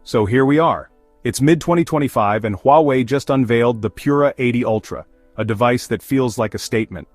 So here we are. It's mid-2025 and Huawei just unveiled the Pura 80 Ultra, a device that feels like a statement.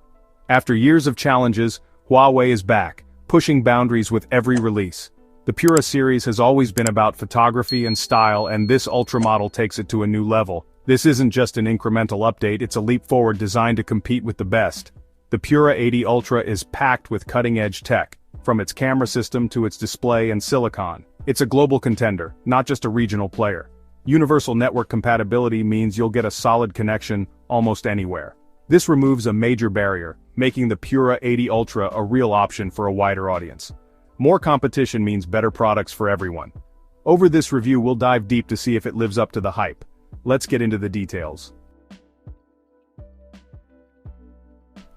After years of challenges, Huawei is back, pushing boundaries with every release. The Pura series has always been about photography and style, and this Ultra model takes it to a new level. This isn't just an incremental update, it's a leap forward designed to compete with the best. The Pura 80 Ultra is packed with cutting-edge tech, from its camera system to its display and silicon. It's a global contender, not just a regional player. Universal network compatibility means you'll get a solid connection almost anywhere. This removes a major barrier, making the Pura 80 Ultra a real option for a wider audience. More competition means better products for everyone. Over this review we'll dive deep to see if it lives up to the hype. Let's get into the details.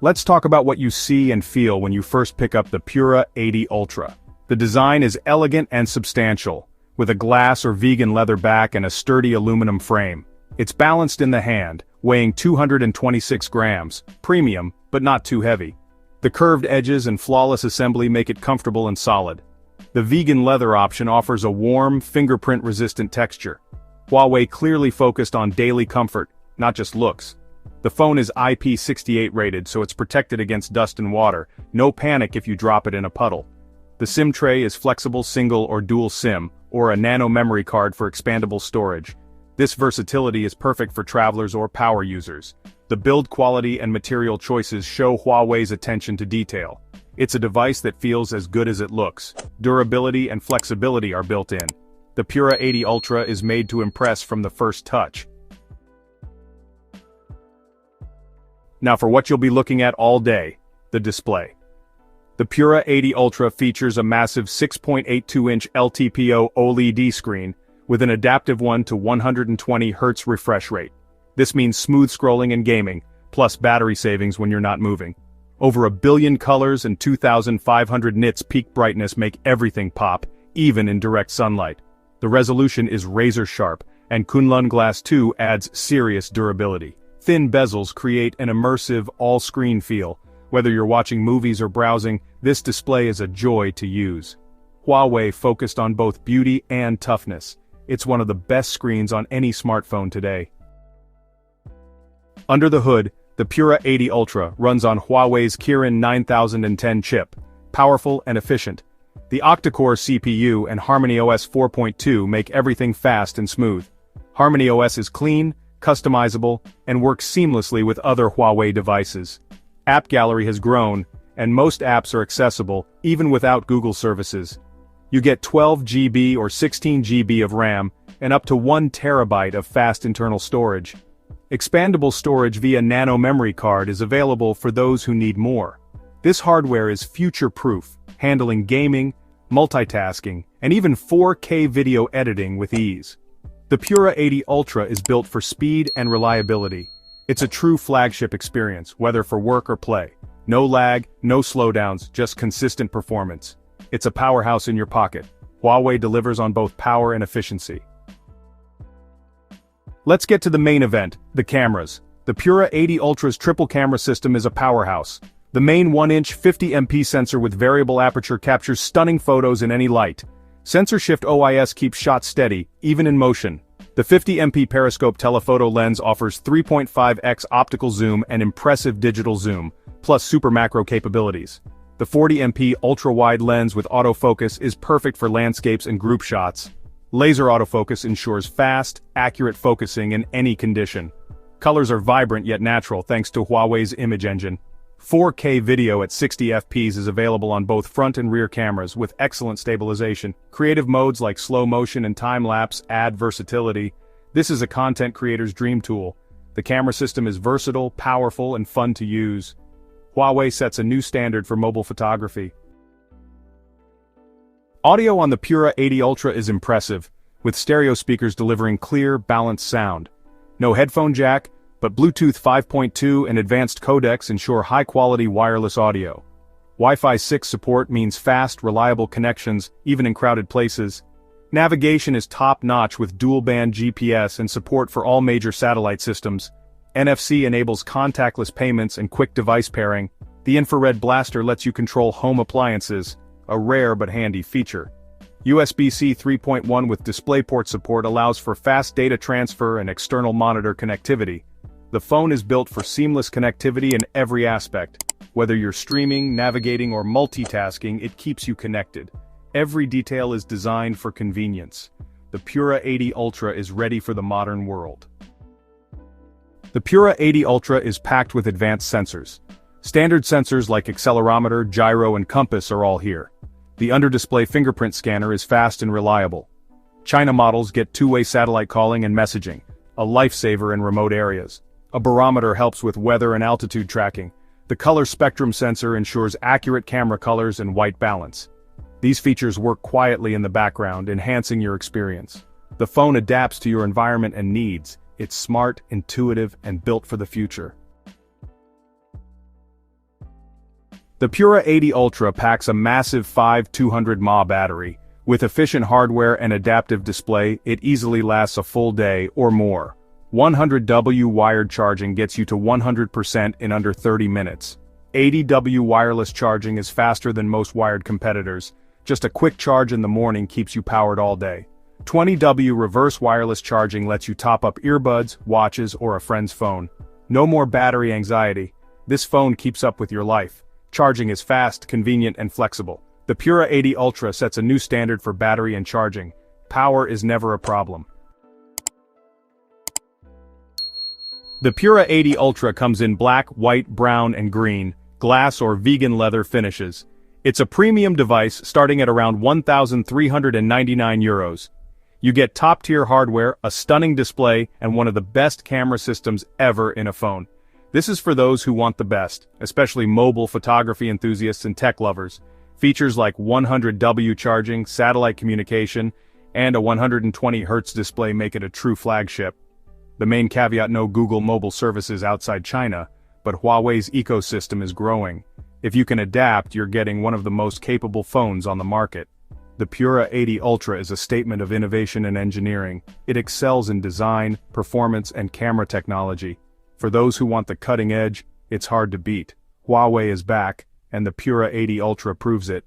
Let's talk about what you see and feel when you first pick up the Pura 80 Ultra. The design is elegant and substantial, with a glass or vegan leather back and a sturdy aluminum frame. It's balanced in the hand, weighing 226 grams, premium, but not too heavy. The curved edges and flawless assembly make it comfortable and solid. The vegan leather option offers a warm, fingerprint-resistant texture. Huawei clearly focused on daily comfort, not just looks. The phone is IP68 rated, so it's protected against dust and water. No panic if you drop it in a puddle. The SIM tray is flexible single or dual SIM, or a nano memory card for expandable storage. This versatility is perfect for travelers or power users. The build quality and material choices show Huawei's attention to detail. It's a device that feels as good as it looks. Durability and flexibility are built in. The Pura 80 Ultra is made to impress from the first touch. Now for what you'll be looking at all day, the display. The Pura 80 Ultra features a massive 6.82-inch LTPO OLED screen, with an adaptive 1 to 120 Hz refresh rate. This means smooth scrolling and gaming, plus battery savings when you're not moving. Over 1 billion colors and 2,500 nits peak brightness make everything pop, even in direct sunlight. The resolution is razor sharp, and Kunlun Glass 2 adds serious durability. Thin bezels create an immersive, all-screen feel. Whether you're watching movies or browsing, this display is a joy to use. Huawei focused on both beauty and toughness. It's one of the best screens on any smartphone today. Under the hood, the Pura 80 Ultra runs on Huawei's Kirin 9010 chip, powerful and efficient. The octa-core CPU and HarmonyOS 4.2 make everything fast and smooth. HarmonyOS is clean, customizable, and works seamlessly with other Huawei devices. App Gallery has grown, and most apps are accessible, even without Google services. You get 12 GB or 16 GB of RAM, and up to 1 TB of fast internal storage. Expandable storage via nano memory card is available for those who need more. This hardware is future-proof, handling gaming, multitasking, and even 4K video editing with ease. The Pura 80 Ultra is built for speed and reliability. It's a true flagship experience, whether for work or play. No lag, no slowdowns, just consistent performance. It's a powerhouse in your pocket. Huawei delivers on both power and efficiency. Let's get to the main event, the cameras. The Pura 80 Ultra's triple camera system is a powerhouse. The main 1-inch 50MP sensor with variable aperture captures stunning photos in any light. Sensor Shift OIS keeps shots steady, even in motion. The 50MP periscope telephoto lens offers 3.5x optical zoom and impressive digital zoom, plus super macro capabilities. The 40MP ultra-wide lens with autofocus is perfect for landscapes and group shots. Laser autofocus ensures fast, accurate focusing in any condition. Colors are vibrant yet natural thanks to Huawei's image engine. 4K video at 60 fps is available on both front and rear cameras with excellent stabilization. Creative modes like slow motion and time-lapse add versatility. This is a content creator's dream tool. The camera system is versatile, powerful, and fun to use. Huawei sets a new standard for mobile photography. Audio on the Pura 80 Ultra is impressive, with stereo speakers delivering clear, balanced sound. No headphone jack, but Bluetooth 5.2 and advanced codecs ensure high-quality wireless audio. Wi-Fi 6 support means fast, reliable connections, even in crowded places. Navigation is top-notch with dual-band GPS and support for all major satellite systems. NFC enables contactless payments and quick device pairing. The infrared blaster lets you control home appliances, a rare but handy feature. USB-C 3.1 with DisplayPort support allows for fast data transfer and external monitor connectivity. The phone is built for seamless connectivity in every aspect. Whether you're streaming, navigating, or multitasking, it keeps you connected. Every detail is designed for convenience. The Pura 80 Ultra is ready for the modern world. The Pura 80 Ultra is packed with advanced sensors. Standard sensors like accelerometer, gyro, and compass are all here. The under-display fingerprint scanner is fast and reliable. China models get two-way satellite calling and messaging, a lifesaver in remote areas. A barometer helps with weather and altitude tracking. The color spectrum sensor ensures accurate camera colors and white balance. These features work quietly in the background, enhancing your experience. The phone adapts to your environment and needs. It's smart, intuitive, and built for the future. The Pura 80 Ultra packs a massive 5200 mAh battery. With efficient hardware and adaptive display, it easily lasts a full day or more. 100W wired charging gets you to 100% in under 30 minutes. 80W wireless charging is faster than most wired competitors. Just a quick charge in the morning keeps you powered all day. 20W reverse wireless charging lets you top up earbuds, watches, or a friend's phone. No more battery anxiety. This phone keeps up with your life. Charging is fast, convenient, and flexible. The Pura 80 Ultra sets a new standard for battery and charging. Power is never a problem. The Pura 80 Ultra comes in black, white, brown, and green, glass or vegan leather finishes. It's a premium device starting at around €1,399. You get top-tier hardware, a stunning display, and one of the best camera systems ever in a phone. This is for those who want the best, especially mobile photography enthusiasts and tech lovers. Features like 100W charging, satellite communication, and a 120Hz display make it a true flagship. The main caveat: no Google mobile services outside China, but Huawei's ecosystem is growing. If you can adapt, you're getting one of the most capable phones on the market. The Pura 80 Ultra is a statement of innovation and engineering. It excels in design, performance, and camera technology. For those who want the cutting edge, it's hard to beat. Huawei is back, and the Pura 80 Ultra proves it.